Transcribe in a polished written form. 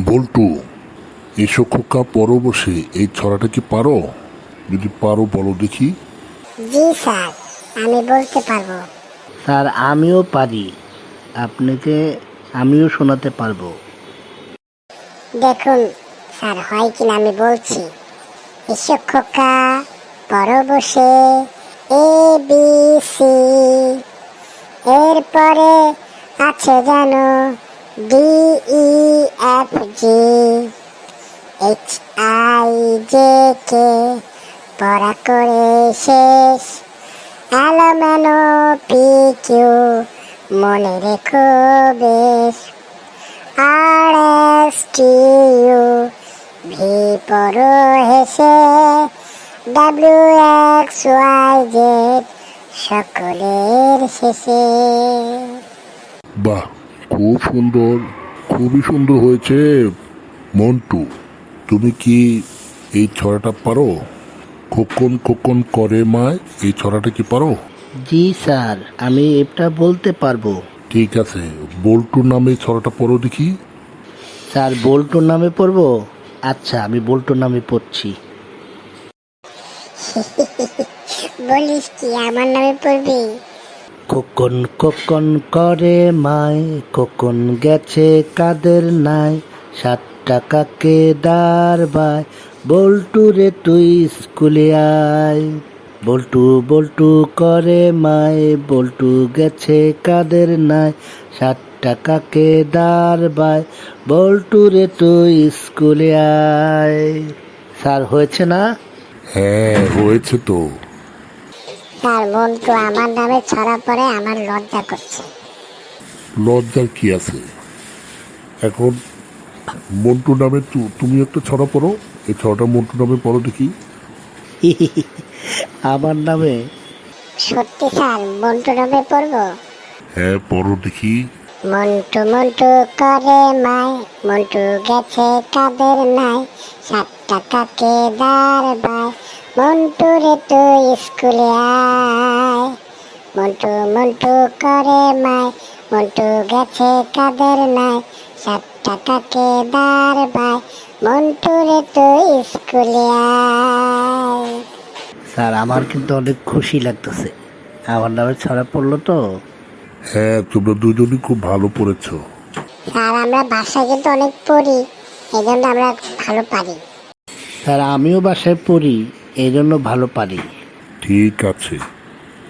বল্টু, এসো খোকা, পরো বসে। এই ছড়াটা কি পারো? যদি পারো বলো দেখি। জি স্যার, আমি বলতে পারবো। স্যার আমিও পারি, আপনাকে আমিও শোনাতে পারবো। দেখুন স্যার, হয় কিনা আমি বলছি। এসো খোকা, পরো বসে, এ বি সি, এরপরে আছে জানো D E F G, H I J K, পড়া করে শেষ, এলোমেলো পি কিউ, মনে রেখো বেশ, আর এস টি ইউ, ভি পড়ো হেসে, ডাব্লিউ এক্স ওয়াই জেড, সকলের শেষে। বাহ, খুব সুন্দর, খুবই সুন্দর হয়েছে। মন্টু, তুমি কি এই ছড়াটা পারো? খোকন খোকন করে মায়, এই ছড়াটা কি পারো? জি স্যার, আমি এটা বলতে পারবো। ঠিক আছে, বল্টু নামে ছড়াটা পড়ো দেখি। স্যার বল্টুর নামে পড়বো? আচ্ছা, আমি বল্টুর নামে পড়ছি। বলিস কি আমার নামে পড়বি? খোকন খোকন করে মায়, খোকন গেছে কাদের নাই, 7 টাকাকে দাঁড়বায়, বল্টু রে তুই স্কুলে আয়। বল্টু বল্টু করে মায়, বল্টু গেছে কাদের নাই, 7 টাকাকে দাঁড়বায়, বল্টু রে তুই স্কুলে আয়। স্যার হয়েছে না? হ্যাঁ, হয়েছে তো। স্যার, মন্টু আমার নামে ছড়া পড়ে আমার লজ্জা করছে। লজ্জার কি আছে? এখন মন্টু নামে তুমি একটা ছড়া পড়ো। এই ছড়াটা মন্টু নামে পড়ো দেখি। আমার নামে? সত্যি স্যার, মন্টু নামে পড়বো? হ্যাঁ, পড়ো দেখি। মন্টু মন্টু করে মায়, মন্টু গেছে কাদের নাই, 7 টাকাকে দাঁড়বায়, মন্টু রে তুই স্কুলে আয়। মন্টু মন্টু করে মায়, মন্টু গেছে কাদের নাই, 7 টাকাকে দাঁড়বায়, মন্টু রে তুই স্কুলে আয়। স্যার আমার কিন্তু অনেক খুশি লাগতেছে, আমার নামে ছড়া পড়লো তো। হ্যাঁ, তোমরা দুজনই খুব ভালো পড়েছো। স্যার, আমরা বাসায় কিন্তু অনেক পড়ি, এই জন্য আমরা ভালো পারি। স্যার আমিও বাসায় পড়ি, এই জন্য ভালো পারি। ঠিক আছে।